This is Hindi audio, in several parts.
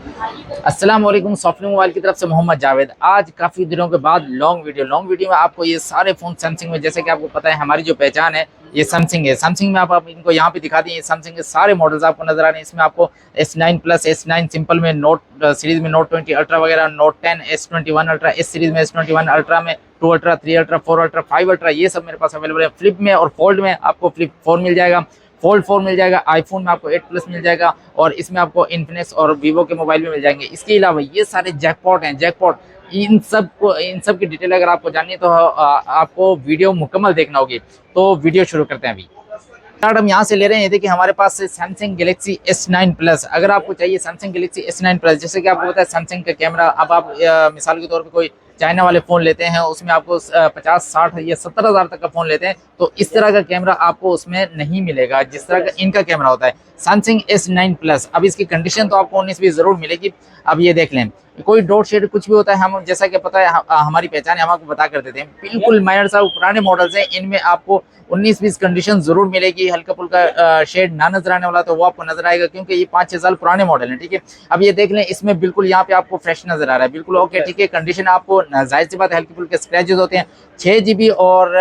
अस्सलाम वालेकुम। सॉफ्टवेयर मोबाइल की तरफ से मोहम्मद जावेद। आज काफ़ी दिनों के बाद लॉन्ग वीडियो में आपको ये सारे फ़ोन सैमसंग में, जैसे कि आपको पता है हमारी जो पहचान है ये सैमसंग है। सैमसंग में आप इनको यहाँ पे दिखा दिए, सैमसंग के सारे मॉडल्स आपको नजर आ रहे हैं। इसमें आपको S9 प्लस, S9 सिंपल में, नोट सीरीज में, नोट 20 अल्ट्रा वगैरह, note 10, S21 ultra, S series में, S21 अल्ट्रा में, 2 अल्ट्रा, 3 अल्ट्रा, 4 अल्ट्रा, 5 अल्ट्रा, ये सब मेरे पास अवेलेबल है। फ्लिप में और फोल्ड में आपको फ्लिप 4 मिल जाएगा, फोल्ड 4 मिल जाएगा, आईफोन में आपको 8 प्लस मिल जाएगा, और इसमें आपको इन्फिनिक्स और वीवो के मोबाइल भी मिल जाएंगे। इसके अलावा ये सारे जैकपॉट हैं, जैकपॉट इन सब की डिटेल अगर आपको जाननी है तो आपको वीडियो मुकम्मल देखना होगी। तो वीडियो शुरू करते हैं अभी। स्टार्ट हम यहाँ से ले रहे हैं। ये देखिए हमारे पास है सैमसंग गैलेक्सी S9 प्लस। अगर आपको चाहिए सैमसंग गैलेक्सी S9 प्लस, जैसे कि आपको पता है सैमसंग का कैमरा, अब आप मिसाल के तौर पे कोई चाइना वाले फ़ोन लेते हैं, उसमें आपको 50, 60 या 70 हज़ार तक का फ़ोन लेते हैं, तो इस तरह का कैमरा आपको उसमें नहीं मिलेगा जिस तरह का इनका कैमरा होता है सैमसंग S9 प्लस। अब इसकी कंडीशन तो आपको 19-20 ज़रूर मिलेगी। अब ये देख लें, कोई डॉट शेड कुछ भी होता है, हम जैसा कि पता है हमारी पहचान है, हम आपको बता कर देते हैं। बिल्कुल माइनर सा पुराने मॉडल्स हैं, इनमें आपको 19-20 कंडीशन जरूर मिलेगी। हल्का फुल्का शेड ना नजर आने वाला तो वो आपको नजर आएगा, क्योंकि ये 5-6 साल पुराने मॉडल हैं। ठीक है, अब ये देख लें, इसमें बिल्कुल यहाँ पे आपको फ्रेश नजर आ रहा है, बिल्कुल ओके। ठीक है, कंडीशन आपको जाहिर सी बात है हल्के फुल्के स्क्रैचेस होते हैं। 6 GB और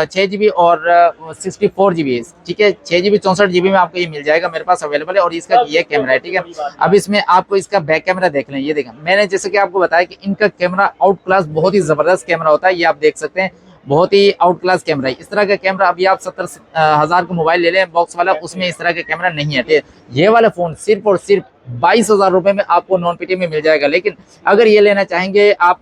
6 GB और 64 GB, ठीक है, 6 GB 64 GB में आपको ये मिल जाएगा, मेरे पास अवेलेबल है। और इसका ये कैमरा है, ठीक है। अब इसमें आपको इसका बैक कैमरा देख लें। ये देखें, मैंने जैसे कि आपको बताया कि इनका कैमरा आउट क्लास बहुत ही जबरदस्त कैमरा होता है, ये आप देख सकते हैं, बहुत ही आउट क्लास कैमरा है। इस तरह का कैमरा अभी आप 70,000 का मोबाइल ले लें बॉक्स वाला, उसमें इस तरह का कैमरा नहीं है। ये वाला फोन सिर्फ और सिर्फ 22,000 रुपए में आपको नॉन पीटी में मिल जाएगा। लेकिन अगर ये लेना चाहेंगे आप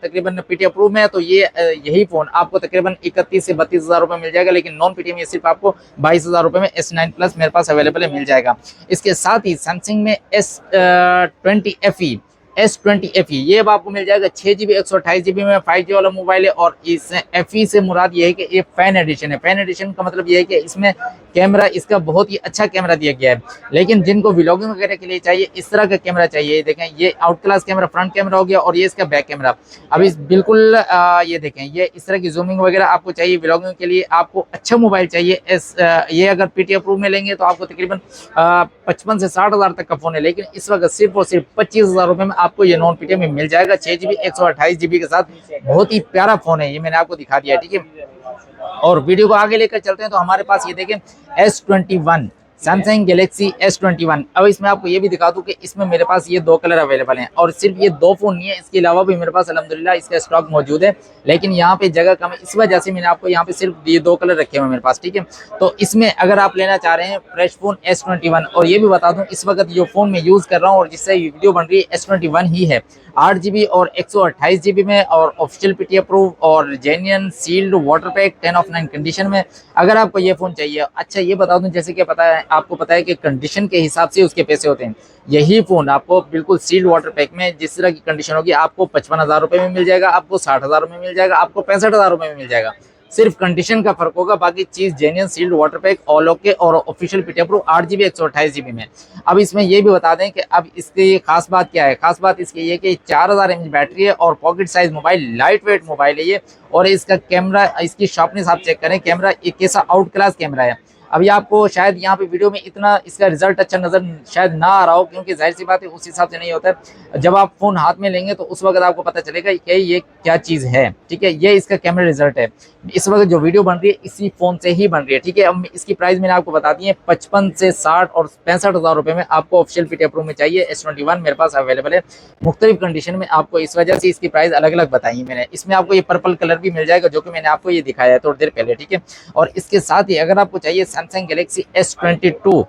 तकरीबन पीटी अप्रूव में, तो ये यही फोन आपको तकरीबन 31 से 32,000 रुपए मिल जाएगा। लेकिन नॉन पीटी में सिर्फ आपको 22,000 रुपए में S9 प्लस मेरे पास अवेलेबल है, मिल जाएगा। इसके साथ ही सैमसंग में S20 FE ये अब आपको मिल जाएगा 6 GB 128 GB में। 5G वाला मोबाइल है, और इस FE से मुराद ये है कि ये फैन एडिशन है। फैन एडिशन का मतलब ये है कि इसमें कैमरा इसका बहुत ही अच्छा कैमरा दिया गया है। लेकिन जिनको व्लॉगिंग वगैरह के लिए चाहिए, इस तरह का कैमरा चाहिए, देखें ये out class camera front camera हो गया, और ये इसका बैक कैमरा। अब इस बिल्कुल ये देखें, ये इस तरह की जूमिंग वगैरह आपको चाहिए व्लॉगिंग के लिए, आपको अच्छा मोबाइल चाहिए। ये अगर पीटी अप्रूव में लेंगे तो आपको तकरीबन 55 से 60 हज़ार तक का फोन है। लेकिन इस वक्त सिर्फ और सिर्फ 25,000 रुपए में आपको ये नॉन पीटी में मिल जाएगा, 6 GB 128 GB के साथ। बहुत ही प्यारा फोन है, ये मैंने आपको दिखा दिया, ठीक है। और वीडियो को आगे लेकर चलते हैं, तो हमारे पास ये देखें S21, सैमसंग गैलेक्सी S21। अब इसमें आपको ये भी दिखा दूं कि इसमें मेरे पास ये 2 कलर अवेलेबल हैं, और सिर्फ ये 2 फोन नहीं है, इसके अलावा भी मेरे पास अल्हम्दुलिल्लाह इसका स्टॉक मौजूद है। लेकिन यहाँ पे जगह कम है, इस वजह से मैंने आपको यहाँ पे सिर्फ ये 2 कलर रखे हुए हैं मेरे पास, ठीक है। तो इसमें अगर आप लेना चाह रहे हैं फ्रेश फोन S21, और ये भी बता दूं इस वक्त जो फोन मैं यूज कर रहा हूँ और जिससे वीडियो बन रही है S21 ही है, 8 GB और 128 GB में, और ऑफिशियल पीटी अप्रूव और genuine sealed water pack 10/9 condition में। अगर आपको ये फोन चाहिए, अच्छा ये बता दूं, जैसे कि आपको पता है कि कंडीशन के हिसाब से उसके पैसे होते हैं। यही फोन आपको बिल्कुल सील्ड वाटर पैक में जिस तरह की कंडीशन होगी, आपको 55,000 रुपए में मिल जाएगा, आपको 60,000 में मिल जाएगा, आपको 65,000 रुपए में मिल जाएगा। सिर्फ कंडीशन का फर्क होगा, बाकी चीज genuine sealed water pack all okay और official PT approve 8 GB 128 GB में। अब इसमें ये भी बता दें कि अब इसकी खास बात क्या है। खास बात इसकी ये कि 4000 mAh बैटरी है, और pocket size mobile, light weight mobile है ये। और इसका कैमरा, इसकी शार्पनेस आप चेक करें, कैमरा एक कैसा आउट क्लास कैमरा है। अभी आपको शायद यहाँ पे वीडियो में इतना इसका रिजल्ट अच्छा नजर शायद ना आ रहा हो, क्योंकि जाहिर सी बात है उस हिसाब से नहीं होता है। जब आप फोन हाथ में लेंगे तो उस वक्त आपको पता चलेगा कि ये क्या चीज है, ठीक है। ये इसका कैमरा रिजल्ट है। इस वक्त जो वीडियो बन रही है इसी फोन से ही बन रही है, ठीक है। अब इसकी प्राइस मैंने आपको बता दी है, 55 से 60 और 65,000 रुपए में आपको ऑफिशियल पीटी अप्रूव में चाहिए। S21 मेरे पास अवेलेबल है मुख्तलिफ कंडीशन में, आपको इस वजह से इसकी प्राइस अलग अलग बताई मैंने। इसमें आपको ये पर्पल कलर भी मिल जाएगा, जो कि मैंने आपको ये दिखाया है थोड़ी देर पहले, ठीक है। और इसके साथ ही अगर आपको चाहिए सैमसंग गैलेक्सी S22,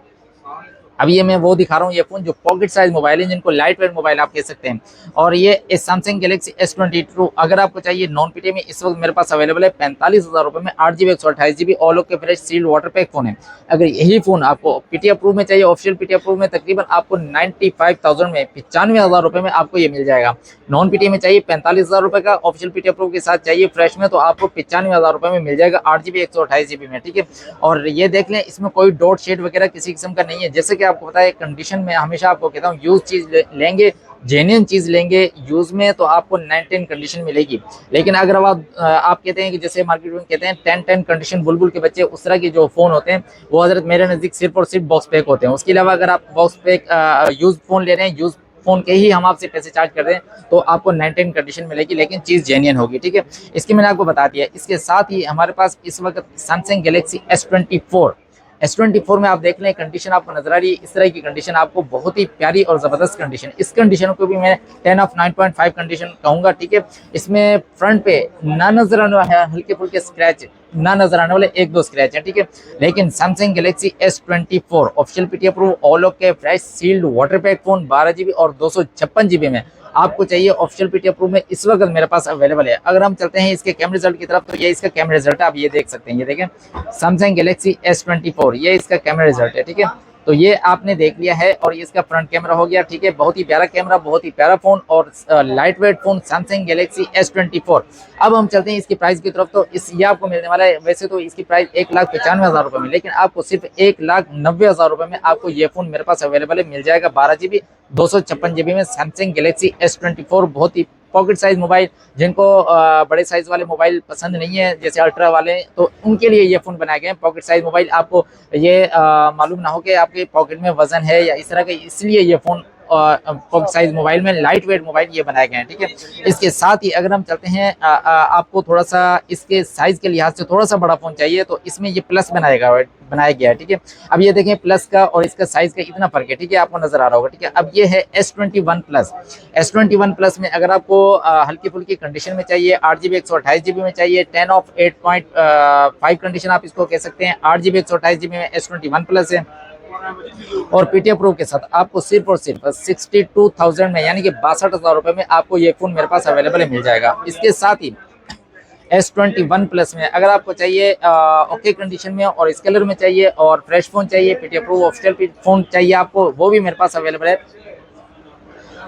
अब ये मैं वो दिखा रहा हूँ, ये फोन जो पॉकेट साइज मोबाइल है, जिनको लाइट वेट मोबाइल आप कह सकते हैं। और ये सैमसंग गैलेक्सी S22 अगर आपको चाहिए नॉन पीटी में, इस वक्त मेरे पास अवेलेबल है 45,000 रुपए में, 8 GB 128 GB all okay fresh sealed water pack phone है। अगर यही फोन आपको पीटी अप्रूव में चाहिए, ऑफिशियल पीटी अप्रूव में, तकरीबन आपको 95,000 में, 95,000 रुपए में आपको ये मिल जाएगा। नॉन पीटी में चाहिए 45,000 रुपए का, ऑफिशियल पीटी अप्रूव के साथ चाहिए फ्रेश में, तो आपको 95,000 रुपए में मिल जाएगा, 8 GB 128 GB में, ठीक है। और ये देख लें, इसमें कोई डॉट शेड वगैरह किसी किस्म का नहीं है। जैसे कि आपको पता है कंडीशन में हमेशा आपको कहता हूँ यूज चीज लेंगे जेन्युइन चीज़ लेंगे यूज़ में तो आपको 9-10 कंडीशन मिलेगी। लेकिन अगर आप कहते हैं कि जैसे मार्केट में कहते हैं 10-10 कंडीशन बुलबुल के बच्चे, उस तरह के जो फ़ोन होते हैं वो हज़रत मेरे नज़दीक सिर्फ और सिर्फ बॉक्स पैक होते हैं। उसके अलावा अगर आप बॉक्स पैक यूज़ फ़ोन ले रहे हैं, यूज़ फ़ोन के ही हम आपसे पैसे चार्ज कर रहे हैं, तो आपको 9-10 कंडीशन मिलेगी, लेकिन चीज़ जेन्युइन होगी, ठीक है। इसकी मैंने आपको बता दिया। इसके साथ ही हमारे पास इस वक्त सैमसंग गैलेक्सी S24 में आप देख लें, कंडीशन आपको नजर आ रही है इस तरह की कंडीशन, आपको बहुत ही प्यारी और जबरदस्त कंडीशन। इस कंडीशन को भी मैं 10 ऑफ 9.5 कंडीशन कहूंगा, ठीक है। इसमें फ्रंट पे ना नजर आने वाले हल्के फुल्के स्क्रैच, ना नजर आने वाले 1-2 स्क्रैच है, ठीक है। लेकिन Samsung Galaxy S24 official PT approve all okay fresh sealed water pack phone 12 GB और 256 GB में आपको चाहिए ऑफिशियल पीटी अप्रूव में इस वक्त मेरे पास अवेलेबल है। अगर हम चलते हैं इसके कैमरे रिजल्ट की तरफ, तो ये इसका कैमरा रिजल्ट है, आप ये देख सकते हैं, ये देखें सैमसंग गैलेक्सी S24, ये इसका कैमरा रिजल्ट है, ठीक है। तो ये आपने देख लिया है, और ये इसका फ्रंट कैमरा हो गया, ठीक है। बहुत ही प्यारा कैमरा, बहुत ही प्यारा फोन और light weight phone Samsung Galaxy S24। अब हम चलते हैं इसकी प्राइस की तरफ। तो ये आपको मिलने वाला है, वैसे तो इसकी प्राइस 1,95,000 रुपये में, लेकिन आपको सिर्फ 1,90,000 रुपये में आपको ये फोन मेरे पास अवेलेबल है, मिल जाएगा 12 GB 256 GB में सैमसंग गैलेक्सी S24। बहुत ही पॉकेट साइज मोबाइल, जिनको बड़े साइज वाले मोबाइल पसंद नहीं है जैसे अल्ट्रा वाले, तो उनके लिए ये फोन बनाए गए हैं। पॉकेट साइज मोबाइल, आपको ये मालूम ना हो कि आपके पॉकेट में वजन है या इस तरह के, इसलिए ये फोन पॉकेट साइज मोबाइल में लाइट वेट मोबाइल ये बनाए गए हैं, ठीक है। इसके साथ ही अगर हम चलते हैं, आपको थोड़ा सा इसके साइज के लिहाज से थोड़ा सा बड़ा फोन चाहिए, तो इसमें ये प्लस बनाया गया है, ठीक है। अब ये देखें प्लस का और इसका साइज का इतना फर्क है, ठीक है, आपको नजर आ रहा होगा, ठीक है। अब ये है S21 प्लस। S21 प्लस में अगर आपको हल्की फुल्की कंडीशन में चाहिए, 8 GB 128 GB में चाहिए, 10 ऑफ 8.5 कंडीशन आप इसको कह सकते हैं, 8 GB 128 GB में S21 प्लस है। और पीटीए प्रो के साथ आपको सिर्फ और सिर्फ 62,000 में, यानी कि 62,000 रुपये में आपको ये फोन मेरे पास अवेलेबल मिल जाएगा। इसके साथ ही S21 प्लस में अगर आपको चाहिए ओके कंडीशन में और इस कलर में चाहिए और फ्रेश फोन चाहिए, पीटीए प्रो ऑफिशियल फोन चाहिए आपको, वो भी मेरे पास अवेलेबल है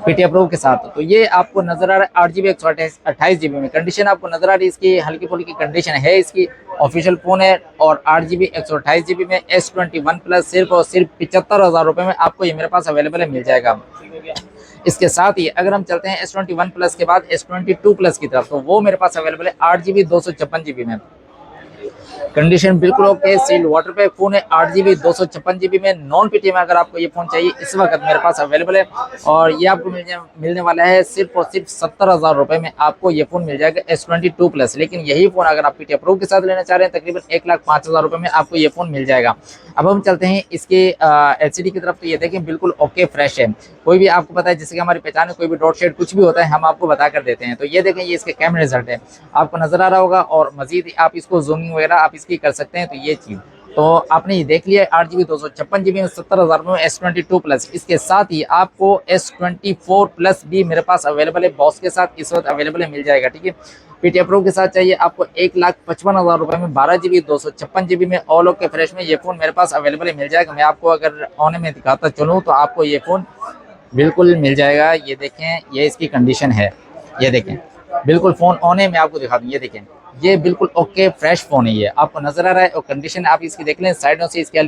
पीटीए प्रो के साथ। तो ये आपको नजर आ रहा है 8 GB 128 GB में, कंडीशन आपको नजर आ रही है इसकी हल्की फुल्की कंडीशन है, इसकी ऑफिशियल फोन है, और 8 GB 128 GB में S21 प्लस सिर्फ और सिर्फ 75,000 रुपये में आपको ये मेरे पास अवेलेबल है, मिल जाएगा। इसके साथ ही अगर हम चलते हैं S21 प्लस के बाद S22 प्लस की तरफ, तो वो मेरे पास अवेलेबल है 8 GB 256 GB में, कंडीशन बिल्कुल okay, sealed water pack phone है, 8 GB 256 GB में, नॉन पीटी में अगर आपको ये फोन चाहिए इस वक्त मेरे पास अवेलेबल है, और ये आपको मिलने वाला है सिर्फ और सिर्फ 70,000 रुपये में आपको ये फोन मिल जाएगा S22 प्लस। लेकिन यही फोन अगर आप पीटी प्रो के साथ लेना चाह रहे हैं तकरीबन 1,05,000 रुपये में आपको ये फोन मिल जाएगा। अब हम चलते हैं इसके LCD की तरफ। तो ये देखें बिल्कुल ओके फ्रेश है, कोई भी आपको पता है जैसे कि हमारी पहचान है, कोई भी डॉट शेड कुछ भी होता है हम आपको बता कर देते हैं। तो ये देखें ये इसके कैमरा रिजल्ट है, आपको नजर आ रहा होगा, और मजीद आप इसको जूमिंग वगैरह आप इसकी कर सकते हैं। तो ये चीज़ तो आपने ये देख लिया, 8 GB 256 GB में 70,000 में S22 प्लस। इसके साथ ही आपको S24 प्लस भी मेरे पास अवेलेबल है, बॉस के साथ इस वक्त अवेलेबल है, मिल जाएगा, ठीक है। पीटीए प्रो के साथ चाहिए आपको 1,55,000 रुपये में 12 GB 256 GB में ऑल ओके फ्रेश में ये फोन मेरे पास अवेलेबल है, मिल जाएगा। मैं आपको अगर ऑन में दिखाता चलूँ तो आपको ये फोन बिल्कुल मिल जाएगा। ये देखें ये इसकी कंडीशन है, ये देखें बिल्कुल फोन ऑन है, मैं आपको दिखा दूँ, ये देखें ये बिल्कुल ओके फ्रेश फोन है, ये आपको नजर आ रहा है। और कंडीशन आप इसकी देख लें, साइडों से इसकी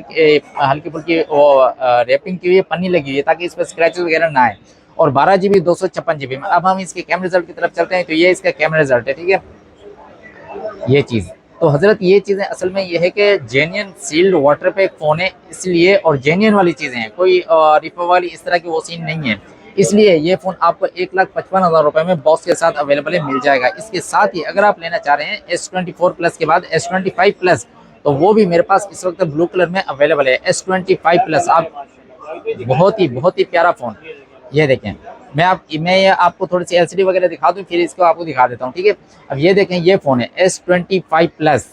हल्की फुल्की रैपिंग की हुई है, पन्नी लगी हुई है ताकि इस पर स्क्रैचेस वगैरह ना आए, और 12 GB 256 GB में। अब हम इसके कैमरा रिजल्ट की तरफ चलते हैं। तो ये इसका कैमरा रिजल्ट है, ठीक है, ये चीज़। तो हजरत ये चीज़ें असल में ये है कि genuine sealed water pack phone है इसलिए, और जेन्युइन वाली चीज़ें हैं, कोई रिफा वाली इस तरह की वो सीन नहीं है, इसलिए ये फ़ोन आपको 1,55,000 रुपये में बॉक्स के साथ अवेलेबल है, मिल जाएगा। इसके साथ ही अगर आप लेना चाह रहे हैं S24 प्लस के बाद S25 प्लस, तो वो भी मेरे पास इस वक्त ब्लू कलर में अवेलेबल है। S25 प्लस आप बहुत ही प्यारा फ़ोन, ये देखें। मैं आपको थोड़ी सी LCD वगैरह दिखा दूं, फिर इसको आपको दिखा देता हूँ, ठीक है। अब ये देखें ये फ़ोन है S25 प्लस।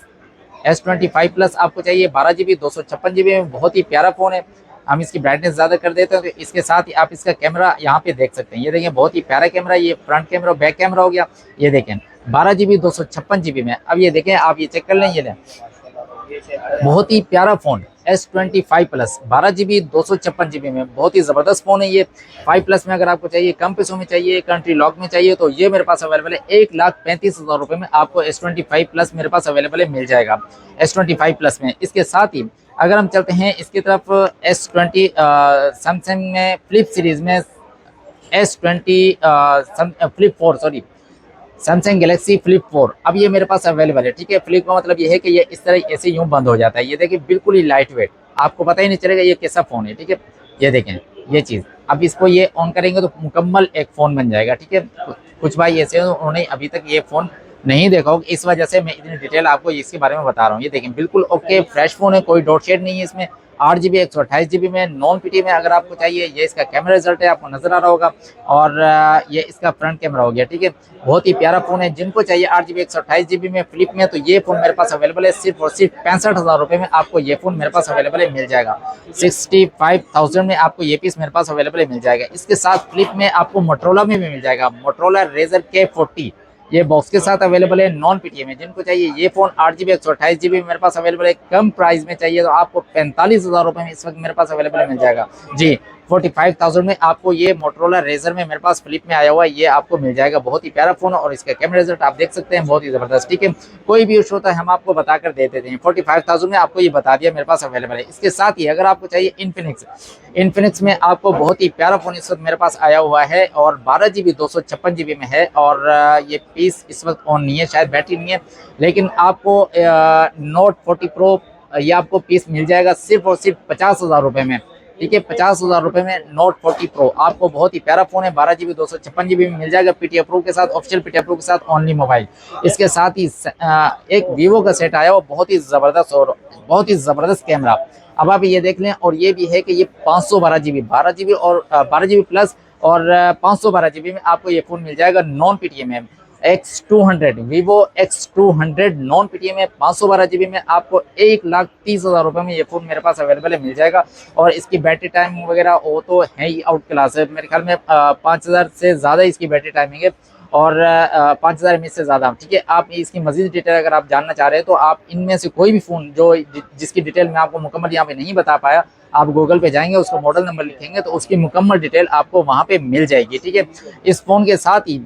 S25 प्लस आपको चाहिए 12 GB 256 GB में, बहुत ही प्यारा फ़ोन है। हम इसकी ब्राइटनेस ज़्यादा कर देते हैं, तो इसके साथ ही आप इसका कैमरा यहाँ पे देख सकते हैं, ये देखें बहुत ही प्यारा कैमरा, ये फ्रंट कैमरा बैक कैमरा हो गया, ये देखें 12 GB 256 GB में। अब ये देखें आप ये चेक कर लें, ये लें बहुत ही प्यारा phone S25 plus 12 GB 256 GB में, बहुत ही ज़बरदस्त फ़ोन है ये। 5 प्लस में अगर आपको चाहिए, कम पैसों में चाहिए, कंट्री लॉक में चाहिए, तो ये मेरे पास अवेलेबल है 1,35,000 रुपये में आपको S25 प्लस मेरे पास अवेलेबल है, मिल जाएगा S25 प्लस में। इसके साथ ही अगर हम चलते हैं इसकी तरफ S20 सैमसंग में फ्लिप सीरीज़ में S20 flip 4, sorry, Samsung Galaxy flip 4 अब ये मेरे पास अवेलेबल है। ठीक है, फ्लिप का मतलब ये है कि ये इस तरह ऐसे यूं बंद हो जाता है। ये देखिए बिल्कुल ही लाइट वेट, आपको पता ही नहीं चलेगा ये कैसा फ़ोन है। ठीक है, ये देखें ये चीज़, अब इसको ये ऑन करेंगे तो मुकम्मल एक फ़ोन बन जाएगा। ठीक है, कुछ भाई ऐसे हैं उन्होंने अभी तक ये फ़ोन नहीं देखा होगा, इस वजह से मैं इतनी डिटेल आपको इसके बारे में बता रहा हूँ। ये देखें बिल्कुल ओके फ्रेश फ़ोन है, कोई डॉट शेड नहीं है इसमें। 8 GB 128 GB में नॉन पीटी में अगर आपको चाहिए। ये इसका कैमरा रिजल्ट है, आपको नजर आ रहा होगा। और ये इसका फ्रंट कैमरा हो गया। ठीक है, बहुत ही प्यारा फोन है। जिनको चाहिए 8 GB 128 GB में फ्लिप में, तो ये फोन मेरे पास अवेलेबल है। सिर्फ और सिर्फ 65,000 रुपए में आपको ये फोन मेरे पास अवेलेबल है, मिल जाएगा। 65,000 में आपको ये पीस मेरे पास अवेलेबल है, मिल जाएगा। इसके साथ फ्लिप में आपको मोटरोला में भी मिल जाएगा, मोटरोला रेजर K40 ये बॉक्स के साथ अवेलेबल है नॉन पीटीए में। जिनको चाहिए ये फोन 8 GB 128 GB मेरे पास अवेलेबल है। कम प्राइस में चाहिए तो आपको 45,000 रुपए में इस वक्त मेरे पास अवेलेबल मिल जाएगा जी। 45,000 में आपको ये मोटरोला रेजर में मेरे पास फ्लिप में आया हुआ है, ये आपको मिल जाएगा। बहुत ही प्यारा फोन और इसका कैमरा रिजल्ट आप देख सकते हैं, बहुत ही जबरदस्त। ठीक है, कोई भी इशू होता है हम आपको बताकर दे देते हैं। 45,000 में आपको ये बता दिया मेरे पास अवेलेबल है। इसके साथ ही अगर आपको चाहिए इन्फिनिक्स में आपको बहुत ही प्यारा फोन इस वक्त मेरे पास आया हुआ है और 12 GB 256 GB में है। और ये पीस इस वक्त ऑन नहीं है, शायद बैटरी नहीं है, लेकिन आपको नोट 40 प्रो ये आपको पीस मिल जाएगा सिर्फ और सिर्फ 50,000 रुपए में। ठीक है, 50,000 रुपए में नोट 40 प्रो आपको बहुत ही प्यारा फोन है। 12 GB 256 GB में मिल जाएगा पीटीए प्रो के साथ, ऑफिशियल पीटीए प्रो के साथ ओनली मोबाइल। इसके साथ ही एक वीवो का सेट आया वो बहुत ही जबरदस्त और बहुत ही जबरदस्त कैमरा। अब आप ये देख लें, और ये भी है कि ये 512 GB 12 GB और 12 GB प्लस और 512 GB में आपको ये फोन मिल जाएगा नॉन पीटीए में। X200 Vivo X200 non PTA में 512 GB में आपको 1,30,000 रुपए में ये फोन मेरे पास अवेलेबल है, मिल जाएगा। और इसकी बैटरी टाइम वगैरह वो तो है ही आउट क्लास है, मेरे ख्याल में 5,000 से ज़्यादा इसकी बैटरी टाइमिंग है और 5,000 mAh से ज़्यादा। ठीक है, आप इसकी मजीद डिटेल अगर आप जानना चाह रहे हैं तो आप इनमें से कोई भी फ़ोन जो जिसकी डिटेल मैं आपको मुकम्मल यहाँ पे नहीं बता पाया, आप गूगल पे जाएंगे, उसको मॉडल नंबर लिखेंगे तो उसकी मुकम्मल डिटेल आपको वहाँ पे मिल जाएगी। ठीक है, इस फ़ोन के साथ ही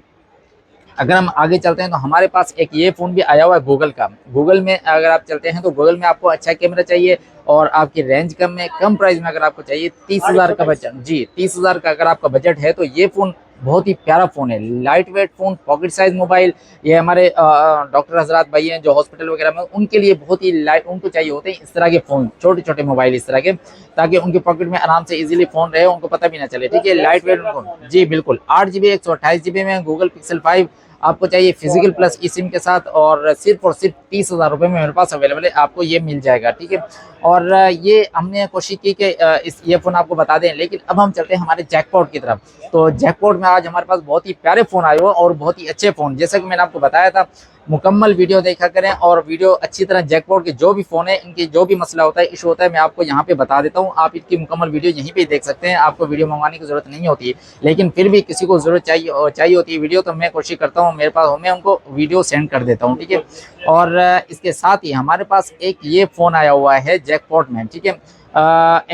अगर हम आगे चलते हैं तो हमारे पास एक ये फ़ोन भी आया हुआ है गूगल का। गूगल में अगर आप चलते हैं तो गूगल में आपको अच्छा कैमरा चाहिए और आपकी रेंज कम है, कम प्राइस में अगर आपको चाहिए 30,000 का बजट जी, 30,000 का अगर आपका बजट है तो ये फ़ोन बहुत ही प्यारा फ़ोन है। Light weight phone, pocket size mobile. ये हमारे डॉक्टर हजरात भाई हैं जो हॉस्पिटल वगैरह में, उनके लिए बहुत ही लाइट, उनको चाहिए होते हैं इस तरह के फ़ोन, छोटे छोटे मोबाइल इस तरह के, ताकि उनके पॉकेट में आराम से इजीली फ़ोन रहे, उनको पता भी ना चले। ठीक है, लाइट वेट उनको जी बिल्कुल। 8 GB 128 GB में गूगल पिक्सल 5 आपको चाहिए फिजिकल प्लस ई सिम के साथ और सिर्फ 30,000 रुपये में मेरे पास अवेलेबल है, आपको ये मिल जाएगा। ठीक है, और ये हमने कोशिश की कि इस ये फ़ोन आपको बता दें, लेकिन अब हम चलते हैं हमारे जैकपॉट की तरफ। तो जैकपॉट में आज हमारे पास बहुत ही प्यारे फ़ोन आए हुए और बहुत ही अच्छे फ़ोन, जैसा कि मैंने आपको बताया था मुकम्मल वीडियो देखा करें और वीडियो अच्छी तरह जैकपॉट के जो भी फ़ोन है इनकी जो भी मसला होता है, इशू होता है, मैं आपको यहाँ पे बता देता हूँ। आप इनकी मुकम्मल वीडियो यहीं पे देख सकते हैं, आपको वीडियो मंगवाने की ज़रूरत नहीं होती है। लेकिन फिर भी किसी को ज़रूरत चाहिए होती है वीडियो, तो मैं कोशिश करता हूँ मेरे पास हो मैं उनको वीडियो सेंड कर देता हूँ। ठीक है, और इसके साथ ही हमारे पास एक ये फ़ोन आया हुआ है जैकपॉट में। ठीक है,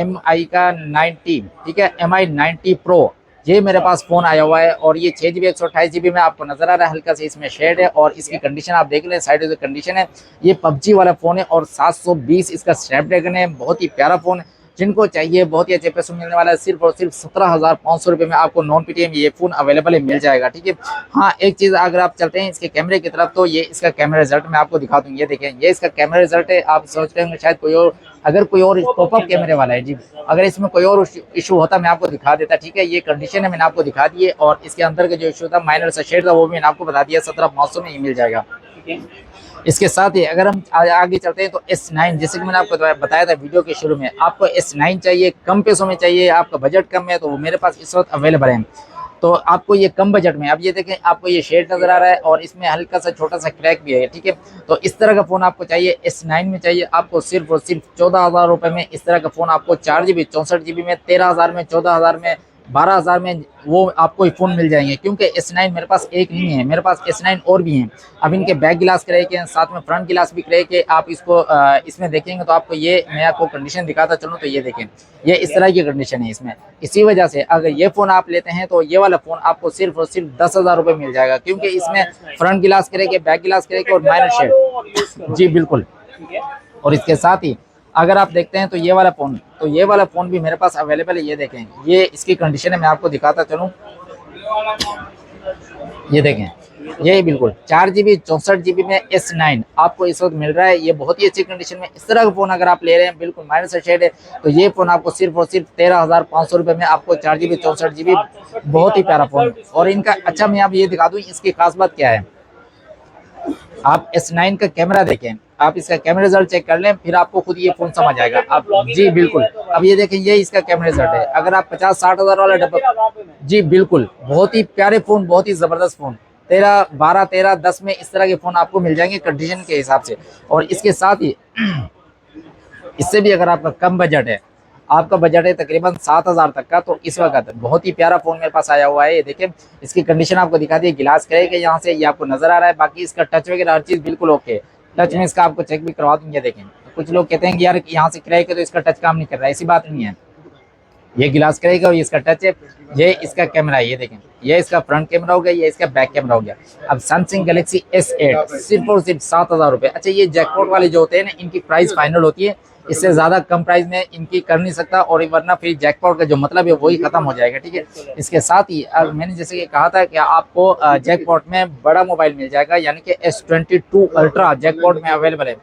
MI का 90, ठीक है, MI 90 प्रो ये मेरे पास फ़ोन आया हुआ है और ये 6 GB 128 GB में आपको नजर आ रहा है, हल्का से इसमें शेड है और इसकी कंडीशन आप देख लें, साइड से कंडीशन है। ये PUBG वाला फ़ोन है और 720 इसका स्नैपड्रैगन है, बहुत ही प्यारा फ़ोन है। जिनको चाहिए बहुत ही अच्छे पैसों मिलने वाला है, सिर्फ और सिर्फ 17,500 रुपये में आपको नॉन पीटीएम ये फ़ोन अवेलेबल है, मिल जाएगा। ठीक है, हाँ एक चीज़ अगर आप चलते हैं इसके कैमरे की तरफ तो ये इसका कैमरा रिजल्ट मैं आपको दिखा दूँ। ये देखें, ये इसका कैमरा रिजल्ट है। आप सोच रहे होंगे शायद कोई और, अगर कोई और पॉपअप कैमरे वाला है जी, अगर इसमें कोई और इशू होता मैं आपको दिखा देता। ठीक है, ये कंडीशन है मैंने आपको दिखा दी है और इसके अंदर का जो इशू था माइनर सा शेड था वो भी मैंने आपको बता दिया, 17,500 में ये मिल जाएगा। इसके साथ ही अगर हम आगे चलते हैं तो S9, जैसे कि मैंने आपको बताया था वीडियो के शुरू में, आपको S9 चाहिए, कम पैसों में चाहिए, आपका बजट कम है तो वो मेरे पास इस वक्त अवेलेबल है। तो आपको ये कम बजट में, अब ये देखें आपको ये शेड नजर आ रहा है और इसमें हल्का सा छोटा सा क्रैक भी है। ठीक है, तो इस तरह का फ़ोन आपको चाहिए, S9 में चाहिए आपको सिर्फ और सिर्फ 14,000 रुपये में इस तरह का फ़ोन आपको 4 GB 64 GB में, 13,000 में, 14,000 में, 12,000 में वो आपको फ़ोन मिल जाएंगे। क्योंकि S9 मेरे पास एक नहीं है, मेरे पास S9 और भी हैं। अब इनके बैक गिलास क्रैक के साथ में फ्रंट गिलास भी क्रैक है। आप इसको इसमें देखेंगे तो आपको ये, मैं आपको कंडीशन दिखाता चलूँ तो ये देखें, ये इस तरह की कंडीशन है इसमें। इसी वजह से अगर ये फ़ोन आप लेते हैं तो ये वाला फ़ोन आपको सिर्फ और सिर्फ 10,000 रुपये मिल जाएगा, क्योंकि इसमें फ्रंट गिलास क्रैक है, बैक गिलास क्रैक है और माइनर शेड जी बिल्कुल। और इसके साथ ही अगर आप देखते हैं तो ये वाला फ़ोन भी मेरे पास अवेलेबल है। ये देखें, ये इसकी कंडीशन है, मैं आपको दिखाता चलूँ। ये देखें, ये बिल्कुल 4 GB 64 GB में S9 आपको इस वक्त मिल रहा है। ये बहुत ही अच्छी कंडीशन में इस तरह का फोन अगर आप ले रहे हैं बिल्कुल माइनस शेड है, तो ये फोन आपको सिर्फ और सिर्फ 13,500 रुपये में आपको 4 GB 64 GB, बहुत ही प्यारा फोन। और इनका अच्छा मैं आप ये दिखा दूं इसकी खास बात क्या है। आप S9 का कैमरा देखें, आप इसका कैमरा रिजल्ट चेक कर लें, फिर आपको खुद ये फोन समझ आएगा आप। जी बिल्कुल, अब ये देखें, ये इसका कैमरा रिजल्ट है। अगर आप 50-60 हज़ार वाला डब्बा, जी बिल्कुल, बहुत ही प्यारे फोन, बहुत ही जबरदस्त फोन, 13, 12, 13, 10 में इस तरह के फोन आपको मिल जाएंगे कंडीशन के हिसाब से। और इसके साथ ही इससे भी अगर आपका कम बजट है, आपका बजट है तकरीबन 7,000 तक का, तो इस वक्त बहुत ही प्यारा फोन मेरे पास आया हुआ है। ये देखें, इसकी कंडीशन आपको दिखा दी, गिलास करेगा यहाँ से, ये आपको नजर आ रहा है। बाकी इसका टच वगैरह हर चीज बिल्कुल ओके है। टच में इसका आपको चेक भी करवा दूंगी। देखें, कुछ लोग कहते हैं कि यार यहाँ से क्रैक है तो इसका टच काम नहीं कर रहा है, ऐसी बात नहीं है। ये गिलास करेगा और ये इसका टच है। ये इसका कैमरा है, ये देखें, ये इसका फ्रंट कैमरा हो गया, ये इसका बैक कैमरा हो गया। अब सैमसंग गैलेक्सी S8 सिर्फ और सिर्फ 7,000 रुपये। अच्छा, ये जैकपॉट वाले जो होते हैं ना, इनकी प्राइस फाइनल होती है, इससे ज्यादा कम प्राइस में इनकी कर नहीं सकता, और वरना फिर जैकपॉट का जो मतलब है वही खत्म हो जाएगा। ठीक है, इसके साथ ही मैंने जैसे कि कहा था कि आपको जैकपॉट में बड़ा मोबाइल मिल जाएगा, यानी कि S22 अल्ट्रा जैकपॉट में अवेलेबल है।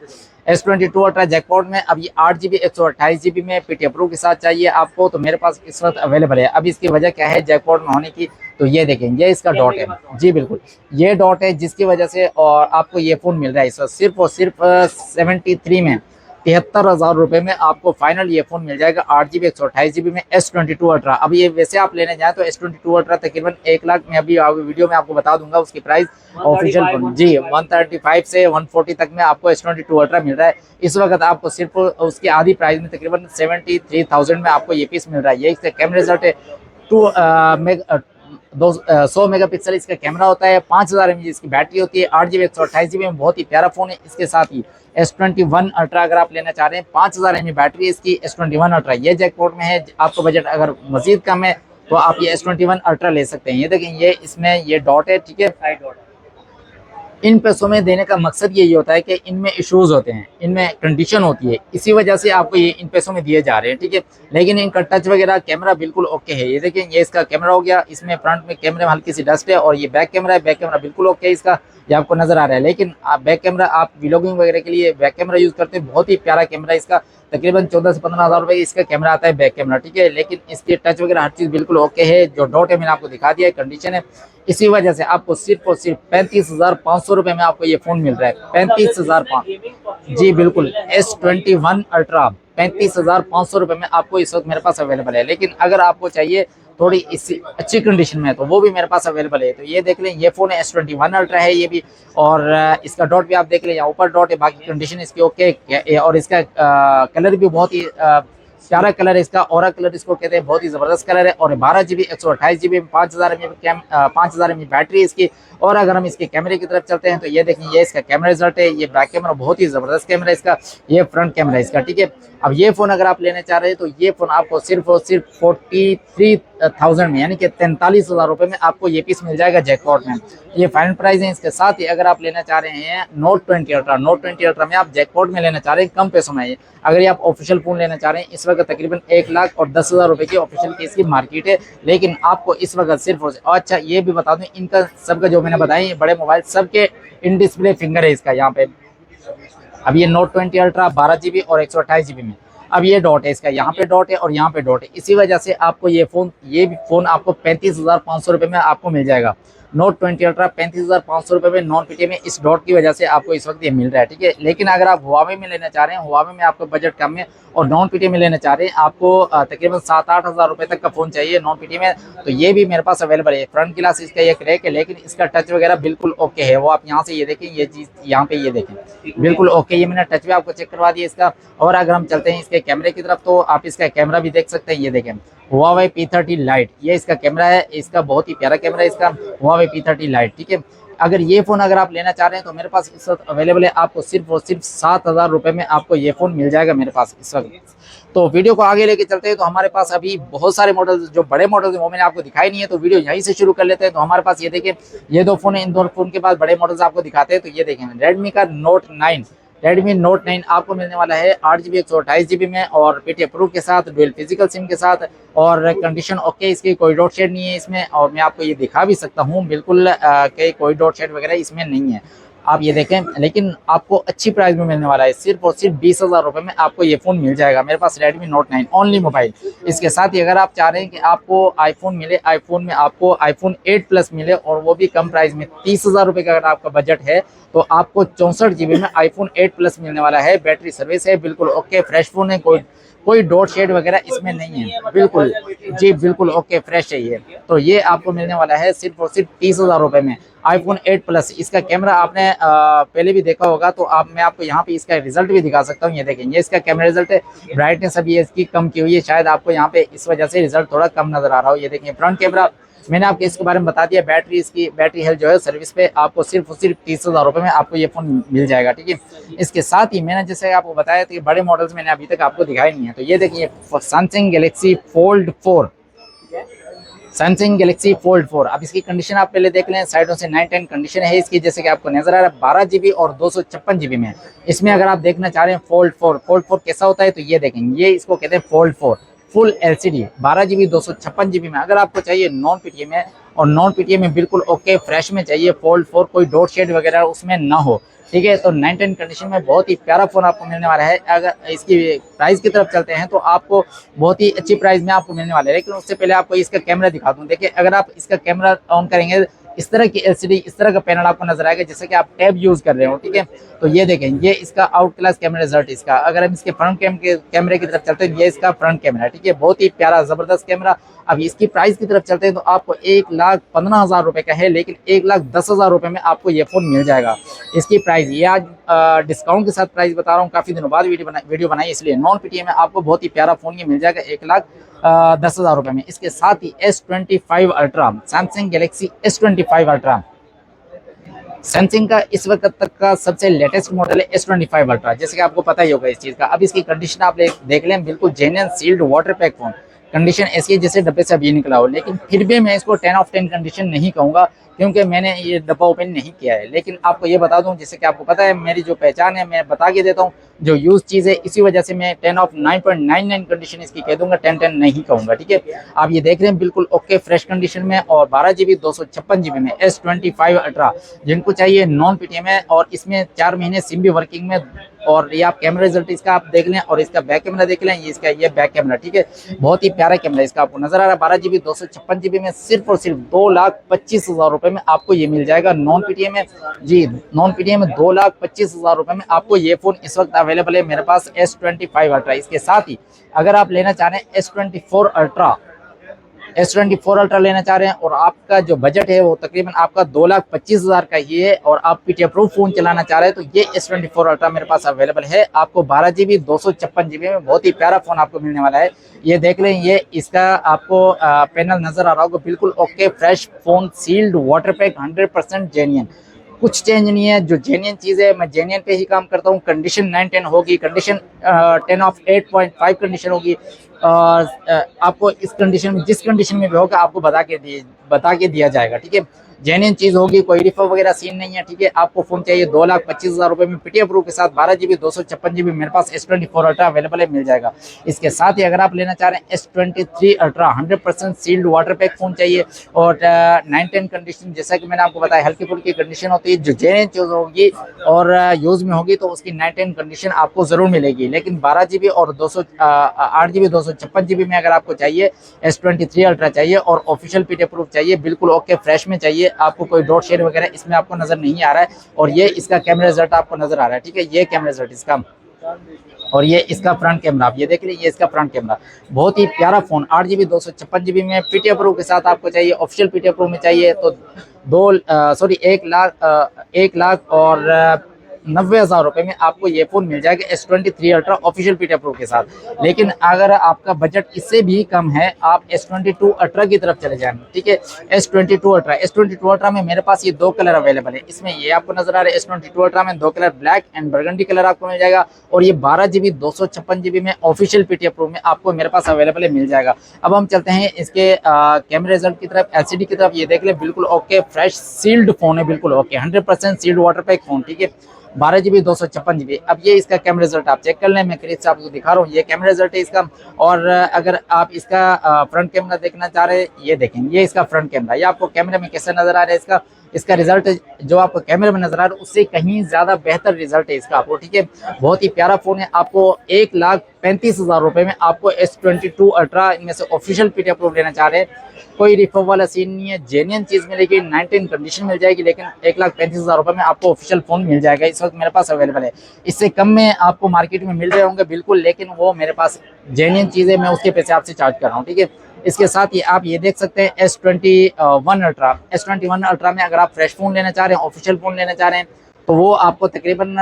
S22 अल्ट्रा जैकपॉट में अब ये 8 GB 128 GB में PTI Pro के साथ चाहिए आपको, तो मेरे पास इस वक्त अवेलेबल है। अब इसकी वजह क्या है जैकपॉट में होने की, तो ये देखें, ये इसका डॉट है। जी बिल्कुल, ये डॉट है जिसकी वजह से और आपको ये फोन मिल रहा है इस वक्त सिर्फ और सिर्फ 73 में, 73,000 रुपये में आपको फाइनल ये फोन मिल जाएगा 8 GB 128 GB में S22 अल्ट्रा। अब ये वैसे आप लेने जाए तो S22 अल्ट्रा तकरीबन 1 लाख में, अभी वीडियो में आपको बता दूंगा उसकी प्राइस ऑफिशियल। जी 135 से 140 तक में आपको S22 अल्ट्रा मिल रहा है इस वक्त। आपको सिर्फ उसकी आधी प्राइस में तकरीबन 73,000 में आपको ये पीस मिल रहा है। ये इसका कैमरा रिजल्ट है 100 मेगापिक्सल इसका कैमरा होता है, 5000 mAh इसकी बैटरी होती है, 8 GB 128 GB में बहुत ही प्यारा फोन है। इसके साथ ही S21 अल्ट्रा अगर आप लेना चाह रहे हैं, 5000 mAh बैटरी इसकी S21 अल्ट्रा, ये जैकपॉट में है। आपको बजट अगर मजीद कम है तो आप ये S21 अल्ट्रा ले सकते हैं। ये देखें, ये इसमें ये डॉट है, ठीक है। इन पैसों में देने का मकसद यही होता है कि इनमें इश्यूज होते हैं, इनमें कंडीशन होती है, इसी वजह से आपको ये इन पैसों में दिए जा रहे हैं, ठीक है। लेकिन इनका टच वगैरह कैमरा बिल्कुल ओके है। ये देखें, ये इसका कैमरा हो गया, इसमें फ्रंट में कैमरे में हल्की सी डस्ट है, और ये बैक कैमरा है, बैक कैमरा बिल्कुल ओके है इसका, ये आपको नजर आ रहा है। लेकिन आप बैक कैमरा आप व्लॉगिंग वगैरह के लिए बैक कैमरा यूज करते हैं, बहुत ही प्यारा कैमरा इसका, तकरीबन 14 से 15,000 रुपये इसका कैमरा आता है बैक कैमरा, ठीक है। लेकिन इसके टच वगैरह हर चीज़ बिल्कुल ओके है। जो डॉट है मैंने आपको दिखा दिया है, कंडीशन है। इसी वजह से आपको सिर्फ और सिर्फ 35,500 रुपये में आपको ये फोन मिल रहा है। 35,500, जी बिल्कुल, S21 अल्ट्रा 35,500 रुपये में आपको इस वक्त मेरे पास अवेलेबल है। लेकिन अगर आपको चाहिए थोड़ी इसी अच्छी कंडीशन में, तो वो भी मेरे पास अवेलेबल है। तो ये देख लें, ये फोन है S21 अल्ट्रा है ये भी, और इसका डॉट भी आप देख लें, यहाँ ऊपर डॉट है, बाकी कंडीशन इसकी ओके। और इसका कलर भी बहुत ही प्यारा कलर है इसका, ऑरा कलर इसको कहते हैं, बहुत ही जबरदस्त कलर है। और 12 GB 128 GB में 5000 mAh बैटरी इसकी। और अगर हम इसके कैमरे की तरफ चलते हैं तो ये देखिए, ये इसका कैमरा रिजल्ट है। ये बैक कैमरा बहुत ही जबरदस्त कैमरा इसका, ये फ्रंट कैमरा इसका, ठीक है। अब ये फोन अगर आप लेना चाह रहे हैं तो ये फोन आपको सिर्फ और सिर्फ 43,000 में, यानी कि 43,000 रुपये में आपको ये पीस मिल जाएगा जैकपॉट में। ये फाइनल प्राइस है। इसके साथ ही अगर आप लेना चाह रहे हैं Note 20 अल्ट्रा, Note 20 अल्ट्रा में आप जैकपॉट में लेना चाह रहे हैं कम पैसों में, अगर ये आप ऑफिशियल फोन लेना चाह रहे हैं, इस वक्त तकरीबन 1,10,000 रुपये की ऑफिशियल की इसकी मार्केट है। लेकिन आपको इस वक्त सिर्फ, अच्छा ये भी बता दूं, इनका सबका जो मैंने बताया बड़े मोबाइल सबके इन डिस्प्ले फिंगर है इसका यहाँ पे। अब ये Note 20 अल्ट्रा 12 GB और 128 GB में, अब ये डॉट है इसका, यहाँ पे डॉट है और यहाँ पे डॉट है। इसी वजह से आपको ये भी फोन आपको 35,500 रुपये में आपको मिल जाएगा। Note 20 अल्ट्रा 35,500 रुपये में नॉन पीटीए में, इस डॉट की वजह से आपको इस वक्त ये मिल रहा है, ठीक है। लेकिन अगर आप हुआवे में लेना चाह रहे हैं, हुआवे में आपको बजट कम है और नॉन पीटीए में लेना चाह रहे हैं, आपको तकरीबन 7-8 हज़ार रुपये तक का फोन चाहिए नॉन पीटीए में, तो ये भी मेरे पास अवेलेबल है। फ्रंट ग्लास इसका ये क्रैक है, लेकिन इसका टच वगैरह बिल्कुल ओके है। वो आप यहाँ से ये देखें, ये चीज़ यहाँ पे ये देखें बिल्कुल ओके, ये मैंने टच भी आपको चेक करवा दिया इसका। और अगर हम चलते हैं इसके कैमरे की तरफ, तो आप इसका कैमरा भी देख सकते हैं। ये देखें, Huawei P30 Lite, ये इसका कैमरा है, इसका बहुत ही प्यारा कैमरा है इसका, Huawei P30 Lite, ठीक है। अगर ये फ़ोन अगर आप लेना चाह रहे हैं तो मेरे पास इस वक्त अवेलेबल है, आपको सिर्फ और सिर्फ 7,000 रुपये में आपको ये फ़ोन मिल जाएगा मेरे पास इस वक्त। तो वीडियो को आगे लेके चलते हैं, तो हमारे पास अभी बहुत सारे मॉडल, जो बड़े मॉडल वो मैंने आपको दिखाई नहीं है, तो वीडियो यहीं से शुरू कर लेते हैं। तो हमारे पास ये देखें, ये दो फ़ोन है, इन दोनों फ़ोन के पास बड़े मॉडल्स आपको दिखाते हैं। तो ये देखें, Redmi का Note 9 रेडमी नोट 9 आपको मिलने वाला है 8 GB 128 GB में और पीटी अप्रूव के साथ, डुअल फिजिकल सिम के साथ, और कंडीशन ओके, इसकी कोई डॉट शेड नहीं है इसमें। और मैं आपको ये दिखा भी सकता हूँ बिल्कुल कि कोई डॉट शेड वगैरह इसमें नहीं है, आप ये देखें। लेकिन आपको अच्छी प्राइस में मिलने वाला है, सिर्फ और सिर्फ 20,000 रुपये में आपको ये फ़ोन मिल जाएगा मेरे पास, रेडमी नोट 9 ओनली मोबाइल। इसके साथ ही अगर आप चाह रहे हैं कि आपको आईफोन मिले, आईफोन में आपको आईफोन 8 प्लस मिले और वो भी कम प्राइस में, 30,000 रुपये का अगर आपका बजट है तो आपको 64 GB में आईफोन 8 प्लस मिलने वाला है। बैटरी सर्विस है बिल्कुल ओके, फ्रेश फ़ोन है, कोई डॉट शेड वगैरह इसमें नहीं है, बिल्कुल जी बिल्कुल ओके फ्रेश है ये। तो ये आपको मिलने वाला है सिर्फ और सिर्फ 30,000 रुपये में आईफोन 8 प्लस। इसका कैमरा आपने पहले भी देखा होगा, तो मैं आपको यहाँ पे इसका रिजल्ट भी दिखा सकता हूँ। ये देखें, ये इसका कैमरा रिजल्ट है। ब्राइटनेस अभी इसकी कम की हुई है, शायद आपको यहाँ पे इस वजह से रिजल्ट थोड़ा कम नजर आ रहा हो। ये देखें फ्रंट कैमरा मैंने आपको इसके बारे में बता दिया। बैटरी, इसकी बैटरी हेल्थ जो है सर्विस पे आपको सिर्फ 30,000 रुपये में आपको ये फोन मिल जाएगा, ठीक है। इसके साथ ही मैंने जैसे आपको बताया था कि बड़े मॉडल्स मैंने अभी तक आपको दिखाए नहीं है। तो ये देखिए Samsung Galaxy fold 4, Samsung Galaxy fold 4। अब इसकी कंडीशन आप पहले देख लें, साइडों से 9-10 कंडीशन है इसकी, जैसे कि आपको नजर आ रहा है 12 GB और 256 GB में। इसमें अगर आप देखना चाह रहे हैं फोल्ड 4 कैसा होता है, तो ये देखेंगे, ये इसको कहते हैं fold 4 full LCD 12 GB 256 GB में। अगर आपको चाहिए नॉन पीटीए में, और नॉन पीटीए में बिल्कुल ओके फ्रेश में चाहिए फोल्ड 4, कोई डॉट शेड वगैरह उसमें ना हो, ठीक है, तो 9-10 कंडीशन में बहुत ही प्यारा फोन आपको मिलने वाला है। अगर इसकी प्राइस की तरफ चलते हैं तो आपको बहुत ही अच्छी प्राइस में आपको मिलने वाला है। लेकिन उससे पहले आपको इसका कैमरा दिखा दूं। देखिए अगर आप इसका कैमरा ऑन करेंगे, इस तरह की LCD, इस तरह का पैनल आपको नजर आएगा जैसे कि आप टैब यूज कर रहे हो, ठीक है। तो ये देखें, ये इसका आउट क्लास कैमरा रिजल्ट इसका। अगर हम इसके फ्रंट कैमरे की तरफ चलते हैं, ये इसका फ्रंट कैमरा, ठीक है, बहुत ही प्यारा जबरदस्त कैमरा। अब इसकी प्राइस की तरफ चलते हैं तो आपको 1,15,000 रुपए का है, लेकिन 1,10,000 रुपए में आपको ये फोन मिल जाएगा। इसकी प्राइस ये आज डिस्काउंट के साथ प्राइस बता रहा हूँ, काफी दिनों बाद वीडियो बनाई इसलिए। नॉन पीटीए में आपको बहुत ही प्यारा फोन ये मिल जाएगा 1,10,000 रुपए में। इसके साथ ही S25 ultra, Samsung Galaxy S25 ultra, Samsung का इस वक्त तक का सबसे लेटेस्ट मॉडल है S25 अल्ट्रा, जैसे कि आपको पता ही होगा इस चीज का। अब इसकी कंडीशन आप देख लें, बिल्कुल genuine sealed water pack phone, condition ऐसी है जैसे डब्बे से अभी निकला हो। लेकिन फिर भी मैं इसको 10 ऑफ 10 कंडीशन नहीं कहूँगा, क्योंकि मैंने ये डब्बा ओपन नहीं किया है। लेकिन आपको ये बता दूं, जैसे कि आपको पता है मेरी जो पहचान है, मैं बता के देता हूँ जो यूज चीज़ है, इसी वजह से मैं 10 ऑफ 9.99 कंडीशन इसकी कह दूंगा, 10 नहीं कहूँगा, ठीक है। आप ये देख रहे हैं बिल्कुल ओके फ्रेश कंडीशन में, और 12 GB 256 GB में S25 अल्ट्रा। जिनको चाहिए नॉन पीटीएम है, और इसमें 4 महीने सिम भी वर्किंग में। और ये आप कैमरा रिजल्ट इसका आप देख लें, और इसका बैक कैमरा देख लें, ये बैक कैमरा, ठीक है, बहुत ही प्यारा कैमरा इसका आपको नजर आ रहा है। 12 GB 256 GB में सिर्फ और सिर्फ 2,25,000 रुपए में आपको ये मिल जाएगा नॉन पीटीएम में। जी नॉन पीटीएम में 2,25,000 रुपए में आपको ये फोन इस वक्त अवेलेबल है मेरे पास S25 अल्ट्रा। इसके साथ ही अगर आप लेना चाह रहे हैं S24 अल्ट्रा, S24 अल्ट्रा लेना चाह रहे हैं, और आपका जो बजट है वो तकरीबन आपका 2,25,000 का ही है, और आप पीटीए प्रो फोन चलाना चाह रहे हैं, तो ये S24 अल्ट्रा मेरे पास अवेलेबल है आपको 12 GB 256 GB में। बहुत ही प्यारा फोन आपको मिलने वाला है। ये देख लें, ये इसका आपको पैनल नजर आ रहा होगा, बिल्कुल okay fresh phone, sealed water pack, 100% genuine, कुछ चेंज नहीं है। जो जेन्युइन चीज़ है मैं जेन्युइन पे ही काम करता हूँ। कंडीशन 9-10 होगी, कंडीशन 10 ऑफ 8.5 कंडीशन होगी, और आपको इस कंडीशन में, जिस कंडीशन में भी होगा आपको बता के दिया जाएगा, ठीक है। जेन्युइन चीज़ होगी, कोई रिफर वगैरह सीन नहीं है, ठीक है। आपको फोन चाहिए 2,25,000 रुपए में पीटीए प्रो के साथ, 12 GB 256 GB मेरे पास S24 अल्ट्रा अवेलेबल है, मिल जाएगा। इसके साथ ही अगर आप लेना चाह रहे हैं S23 ultra, 100% sealed water pack phone चाहिए, और 9-10 कंडीशन, जैसा कि मैंने आपको बताया हल्की फुल्की कंडीशन होती है, जो जेन्युइन चीज़ होगी और यूज में होगी तो उसकी 9-10 कंडीशन आपको जरूर मिलेगी। लेकिन 12 GB और 8 GB 256 GB में अगर आपको चाहिए, S23 अल्ट्रा चाहिए और ऑफिशियल पीटीए प्रूफ चाहिए, बिल्कुल ओके फ्रेश में चाहिए, आपको कोई डॉट शेड वगैरह इसमें आपको नजर नहीं आ रहा है, और ये इसका कैमरा रिजल्ट आपको नजर आ रहा है, ठीक है। ये कैमरा रिजल्ट इसका, और ये इसका फ्रंट कैमरा आप ये देख लीजिए, ये इसका फ्रंट कैमरा, बहुत ही प्यारा फोन। 8 GB 256 GB में पीटीए प्रो के साथ आपको चाहिए, ऑफिशियल पीटीए प्रो में चाहिए तो 1,00,000 और 90,000 रुपए में आपको ये फोन मिल जाएगा S23 ultra official PTA pro के साथ। लेकिन अगर आपका बजट इससे भी कम है, आप S22 अल्ट्रा की तरफ चले जाएं, ठीक है। S22 अल्ट्रा में मेरे पास ये 2 कलर अवेलेबल है। इसमें ये आपको नजर आ रहा है S22 अल्ट्रा में 2 colour, black and burgundy colour आपको मिल जाएगा, और ये 12 GB 256 GB में ऑफिशियल पीटीए प्रो में आपको मेरे पास अवेलेबल है, मिल जाएगा। अब हम चलते हैं इसके कैमरा रिजल्ट की तरफ, LCD की तरफ। ये देख ले, बिल्कुल ओके फ्रेश सील्ड फोन है, बिल्कुल okay 100% sealed water pack phone, ठीक है। 12 GB 256 GB। अब ये इसका कैमरा रिजल्ट आप चेक कर लें, मैं करीब से आपको दिखा रहा हूँ, ये कैमरा रिजल्ट है इसका। और अगर आप इसका फ्रंट कैमरा देखना चाह रहे हैं, ये देखें, ये इसका फ्रंट कैमरा, ये आपको कैमरे में कैसे नजर आ रहा है इसका रिजल्ट जो आपको कैमरे में नजर आ रहा है उससे कहीं ज्यादा बेहतर रिजल्ट है इसका आपको, ठीक है। बहुत ही प्यारा फोन है, आपको 1,35,000 रुपए में आपको S22 अल्ट्रा इनमें से ऑफिशियल पीटी अप्रूव लेना चाह रहे हैं। कोई रिफर वाला सीन नहीं है, जेन्युइन चीज मिलेगी, 19 कंडीशन मिल जाएगी, लेकिन 1,35,000 रुपए में आपको ऑफिशियल फोन मिल जाएगा। इस वक्त मेरे पास अवेलेबल है, इससे कम में आपको मार्केट में मिल रहे होंगे बिल्कुल, लेकिन वो मेरे पास जेन्युइन चीज है, मैं उसके पैसे आपसे चार्ज कर रहा हूँ, ठीक है। इसके साथ ही आप ये देख सकते हैं S21 अल्ट्रा। S21 अल्ट्रा में अगर आप फ्रेश फोन लेना चाह रहे हैं, ऑफिशियल फोन लेना चाह रहे हैं, तो वो आपको तकरीबन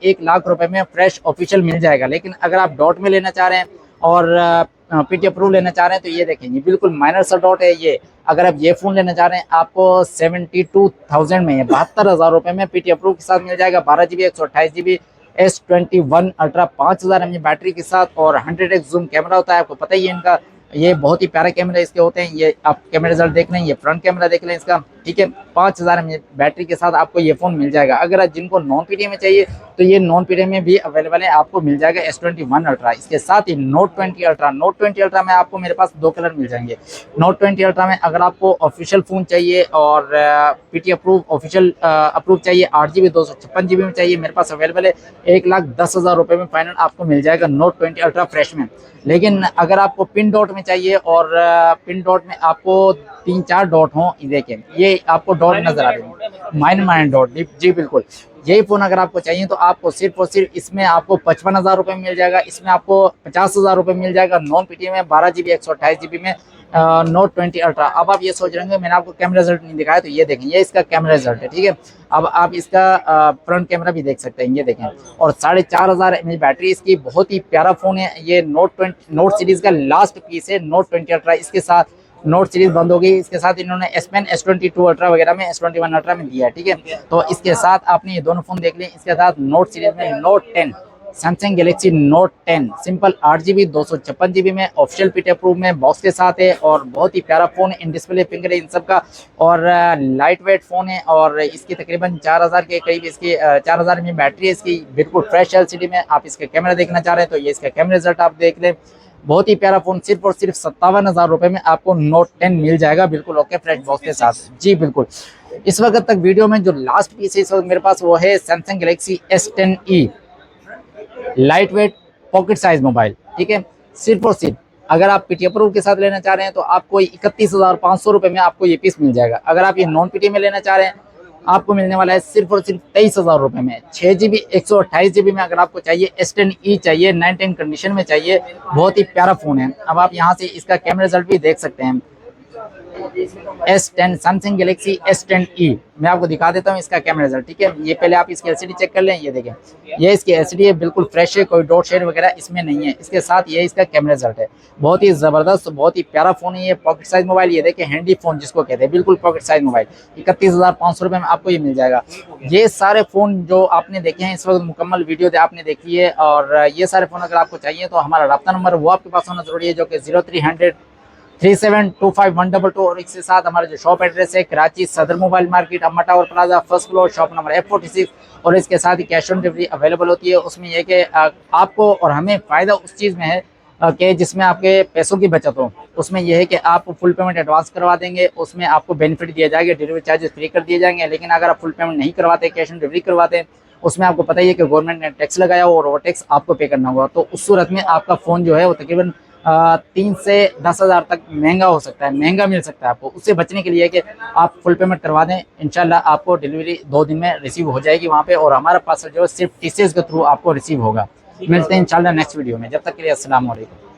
1,00,000 रुपए में फ्रेश ऑफिशियल मिल जाएगा। लेकिन अगर आप डॉट में लेना चाह रहे हैं और पीटी अप्रूव लेना चाह रहे हैं, तो ये देखें, ये बिल्कुल माइनर सा डॉट है ये। अगर आप ये फोन लेना चाह रहे हैं, आपको 72,000 में, 72,000 रुपए में पीटी अप्रूव के साथ मिल जाएगा, 12 GB 128 GB S21 ultra 5000 mAh battery के साथ, और 100x जूम कैमरा होता है, आपको पता ही है इनका। ये बहुत ही प्यारे कैमरे इसके होते हैं। ये आप कैमरा रिजल्ट देख लें, ये फ्रंट कैमरा देख लें इसका, ठीक है। 5000 mAh बैटरी के साथ आपको ये फोन मिल जाएगा। अगर जिनको नॉन पीटी में चाहिए तो ये नॉन पीटी में भी अवेलेबल है, आपको मिल जाएगा S21 अल्ट्रा। इसके साथ ही Note 20 अल्ट्रा, Note 20 अल्ट्रा में आपको मेरे पास 2 कलर मिल जाएंगे। Note 20 अल्ट्रा में अगर आपको ऑफिशियल फोन चाहिए और पीटी अप्रूव ऑफिशियल अप्रूव चाहिए, 8 GB 256 GB में चाहिए, मेरे पास अवेलेबल है। 1,10,000 रुपए में फाइनल आपको मिल जाएगा Note 20 अल्ट्रा फ्रेश में। लेकिन अगर आपको पिन डॉट में चाहिए और पिन डॉट में आपको 3-4 डॉट हों, देखें ये आपको डॉट नजर आ रही है, माइन डॉट, जी बिल्कुल। यही फोन अगर आपको चाहिए तो आपको सिर्फ और सिर्फ इसमें आपको 55,000 रुपए मिल जाएगा, इसमें आपको 50,000 रुपए मिल जाएगा नॉन पीटी में, 12 GB 128 GB में Note 20 अल्ट्रा। अब आप ये सोच रहे होंगे मैंने आपको कैमरा रिजल्ट नहीं दिखाया, तो ये देखें, ये इसका कैमरा रिजल्ट है, ठीक है। अब आप इसका फ्रंट कैमरा भी देख सकते हैं, ये देखें, और 4,500 mAh बैटरी इसकी, बहुत ही प्यारा फोन है ये। नोट सीरीज का लास्ट पीस है Note 20 अल्ट्रा। इसके साथ नोट सीरीज बंद हो गई, इसके साथ इन्होंने S Pen S22 अल्ट्रा वगैरह में S21 अल्ट्रा में दिया है, ठीक है। तो इसके साथ आपने ये दोनों फोन देख लिए। इसके साथ नोट सीरीज में Note 10, Samsung Galaxy Note 10 simple 8 GB 256 GB में ऑफिशियल पीटी अप्रूव में बॉक्स के साथ है, और बहुत ही प्यारा फोन है, इन डिस्प्ले फिंगर है इन सब का, और लाइट वेट फोन है, और इसकी तकरीबन 4,000 के करीब इसकी 4,000 में बैटरी है इसकी, बिल्कुल फ्रेश LCD में। आप इसका कैमरा देखना चाह रहे हैं तो ये इसका कैमरा रिजल्ट आप देख लें। बहुत ही प्यारा फोन, सिर्फ और सिर्फ 57,000 रुपए में आपको Note 10 मिल जाएगा, बिल्कुल ओके फ्रेश बॉक्स के साथ, जी बिल्कुल। इस वक्त तक वीडियो में जो लास्ट पीस है इस वक्त मेरे पास वो है Samsung Galaxy S10e light weight pocket size mobile, ठीक है। सिर्फ और सिर्फ अगर आप पीटी अप्रूव के साथ लेना चाह रहे हैं तो आपको 31,500 रुपए में आपको ये पीस मिल जाएगा। अगर आप ये नॉन पीटी में लेना चाह रहे हैं, आपको मिलने वाला है सिर्फ और सिर्फ 23,000 रुपए में। 6 GB 128 GB में अगर आपको चाहिए, S10e चाहिए, 910 कंडीशन में चाहिए, बहुत ही प्यारा फोन है। अब आप यहाँ से इसका कैमरा रिजल्ट भी देख सकते हैं। S10 सैमसंग गैलेक्सी S10e मैं आपको दिखा देता हूँ इसका कैमरा रिजल्ट, ठीक है। ये पहले आप इसकी LCD चेक कर लें, ये देखें, ये इसकी LCD है, बिल्कुल फ्रेश है, कोई डॉट शेड वगैरह इसमें नहीं है। इसके साथ ये इसका कैमरा रिजल्ट है, बहुत ही जबरदस्त, बहुत ही प्यारा फोन है ये, पॉकेट साइज मोबाइल। ये देखें, हैंडी फोन जिसको कहते हैं, बिल्कुल पॉकेट साइज मोबाइल, 31,500 रुपए में आपको ये मिल जाएगा। ये सारे फोन जो आपने देखे हैं इस वक्त मुकम्मल वीडियो आपने देखी है, और ये सारे फोन अगर आपको चाहिए तो हमारा रब्ता नंबर वो आपके पास होना जरूरी है, जो कि 0300 3725 122, और इसके साथ हमारा जो शॉप एड्रेस है कराची सदर मोबाइल मार्केट, अम्मा tower plaza, first floor, shop number F46। और इसके साथ ही कैश ऑन डिलीवरी अवेलेबल होती है। उसमें यह कि आपको और हमें फ़ायदा उस चीज़ में है कि जिसमें आपके पैसों की बचत हो। उसमें यह है कि आप फुल पेमेंट एडवांस करवा देंगे, उसमें आपको बेनिफिट दिया जाएगा, डिलीवरी चार्जेस फ्री कर दिए जाएंगे। लेकिन अगर आप फुल पेमेंट नहीं करवाते, कैश ऑन डिलीवरी करवाते हैं, उसमें आपको पता ही है कि गवर्नमेंट ने टैक्स लगाया हो और वो टैक्स आपको पे करना होगा। तो उस सूरत में आपका फ़ोन जो है वो तकरीबन 3 से 10,000 तक महंगा हो सकता है, महंगा मिल सकता है आपको। उससे बचने के लिए कि आप फुल पेमेंट करवा दें, इंशाल्लाह आपको डिलीवरी 2 दिन में रिसीव हो जाएगी वहाँ पे, और हमारा पार्सल जो है सिर्फ TCS के थ्रू आपको रिसीव होगा। मिलते हैं इंशाल्लाह नेक्स्ट वीडियो में, जब तक के लिए अस्सलाम वालेकुम।